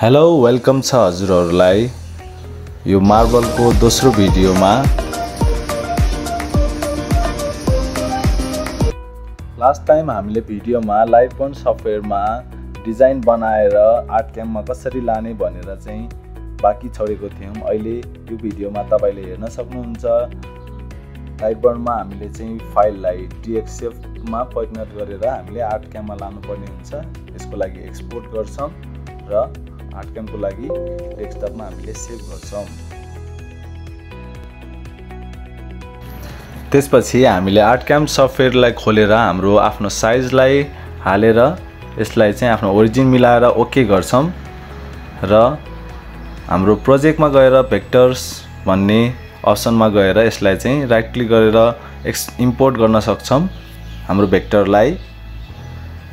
Hello welcome छ हजुरहरुलाई यो marble को दोस्रो भिडियोमा। लास्ट टाइम हामीले भिडियोमा लाइटबर्न सफ्टवेयरमा डिजाइन बनाएर आर्टक्याममा कसरी लाने भनेर चाहिँ बाँकी छोडेको थियौं। अहिले यो भिडियोमा तपाईले हेर्न सक्नुहुन्छ। लाइटबर्नमा हामीले चाहिँ फाइललाई DXF मा परिणत गरेर हामीले आर्टक्याममा लानुपर्ने हुन्छ। यसको लागि एक्सपोर्ट गर्छौं र आर्टक्याम को लागि डेस्कटपमा हामीले सेभ गर्छौं। त्यसपछि हामीले आर्टक्याम सफ्टवेयरलाई खोलेर हाम्रो आफ्नो साइजलाई हालेर यसलाई चाहिँ आफ्नो ओरिजिन मिलाएर ओके गर्छौं र हाम्रो प्रोजेक्टमा गएर भेक्टर्स भन्ने अप्सनमा गएर यसलाई चाहिँ राइट क्लिक गरेर इम्पोर्ट गर्न सक्छौं। हाम्रो भेक्टरलाई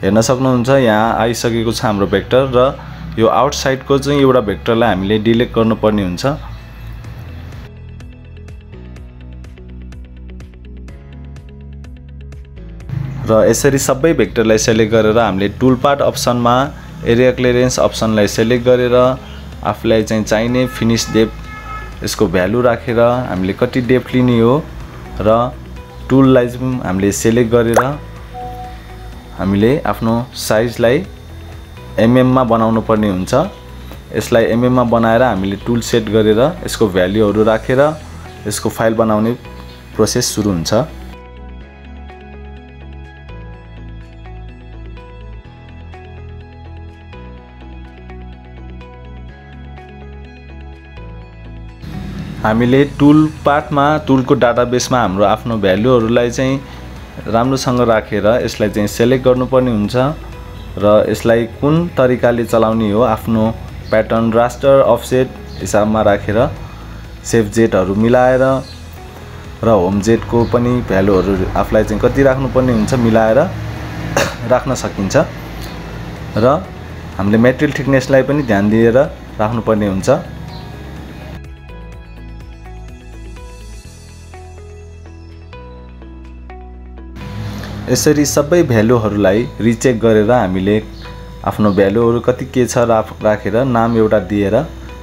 हेर्न सक्नुहुन्छ। यहाँ आइसकेको छ हाम्रो भेक्टर र यो आउटसाइड को चाहिँ एउटा भेक्टरलाई हामीले डिलिट गर्नुपर्ने हुन्छ। र यसरी सबै भेक्टरलाई सेलेक्ट गरेर हामीले टुल पार्ट अप्सनमा एरिया क्लियरेन्स अप्सनलाई सेलेक्ट गरेर आफुलाई चाहिँ चाहिने फिनिश डेप्थ यसको भ्यालु राखेर हामीले कति डेप्थ लिने हो र टुललाई चाहिँ हामीले सेलेक्ट गरेर हामीले आफ्नो साइजलाई mm मा बनाउनु पर्ने हुन्छ। यसलाई mm मा बनाएर हामीले टुल सेट गरेर यसको भ्यालुहरु राखेर यसको फाइल बनाउने प्रोसेस सुरु हुन्छ। हामीले टुल पार्टमा टुलको डाटाबेसमा हाम्रो आफ्नो भ्यालुहरुलाई चाहिँ राम्रोसँग राखेर यसलाई चाहिँ सेलेक्ट गर्नुपर्ने हुन्छ र यसलाई कुन तरिकाले चलाउने हो आफ्नो प्याटर्न रास्टर अफसेट हिसाबमा राखेर सेभ जेटहरु मिलाएर र होम जेट को पनि भ्यालुहरु आफुलाई चाहिँ कति राख्नुपर्ने हुन्छ मिलाएर राख्न सकिन्छ र हामीले मेटेरियल थिकनेसलाई पनि ध्यान दिएर राख्नुपर्ने हुन्छ। यसरी सबै भ्यालुहरुलाई रिचेक गरेर हामीले आफ्नो भ्यालुहरु कति के छ राखेर नाम एउटा दिएर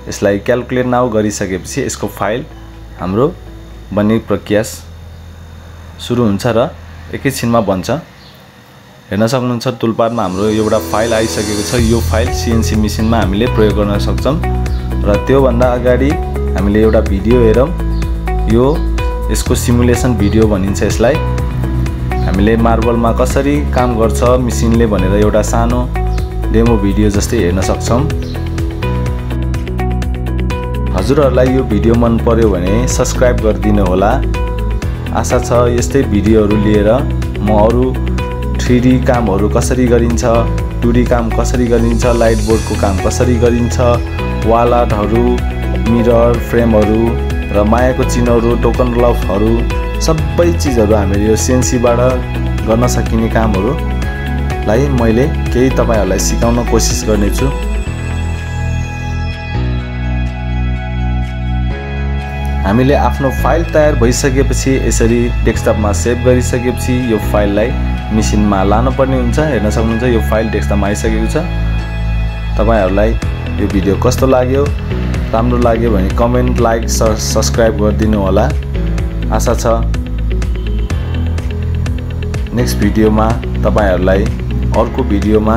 यसलाई क्याल्कुलेट नाउ गरिसकेपछि यसको फाइल हाम्रो बन्ने प्रक्रिया सुरु हुन्छ र एकैछिनमा बन्छ। हेर्न सक्नुहुन्छ टुलबारमा हाम्रो एउटा फाइल आइसकेको छ। यो फाइल CNC मेसिनमा हामीले प्रयोग गर्न सक्छौं र त्यो भन्दा अगाडि हामीले एउटा भिडियो हेरौं। यो यसको सिमुलेसन भिडियो भनिन्छ। यसलाई हामीले मार्बलमा कसरी काम गर्छ मेसिनले भनेर एउटा सानो डेमो भिडियो जस्तै हेर्न सक्छौं। हजुरहरुलाई यो भिडियो मन पर्यो भने सब्स्क्राइब गरिदिनु होला। आशा छ यस्तै भिडियोहरु लिएर म अरु 3D कामहरु कसरी गरिन्छ, 2D काम कसरी गरिन्छ, लाइट बोर्डको काम कसरी गरिन्छ, वाल आर्टहरु, मिरर फ्रेमहरु र मायाको चिन्हहरु, टोकन लफहरु सबै चीजहरु हामीले यो CNC बाट गर्न सकिने कामहरुलाई मैले केही तपाईहरुलाई सिकाउन कोसिस गर्ने छु। हामीले आफ्नो फाइल तयार भइसकेपछि यसरी डेस्कटपमा सेभ गरिसकेपछि यो फाइललाई मेसिनमा लानु पर्ने हुन्छ। हेर्न सक्नुहुन्छ यो फाइल डेस्कटपमा आइसकेको छ। तपाईहरुलाई यो भिडियो कस्तो लाग्यो? राम्रो लाग्यो भने कमेन्ट, लाइक, सब्स्क्राइब गरिदिनु होला। आशा छ नेक्स्ट भिडियोमा तपाईहरुलाई अर्को भिडियोमा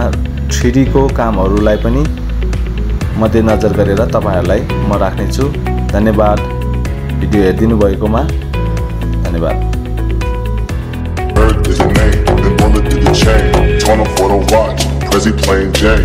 3D को कामहरुलाई पनि मध्यनजर गरेर तपाईहरुलाई म राख्ने छु। धन्यवाद। भिडियो हेरिदिनु भएकोमा धन्यवाद। Is a name, then bullet to the chain. Torn up for the watch, Prezi playing Jay.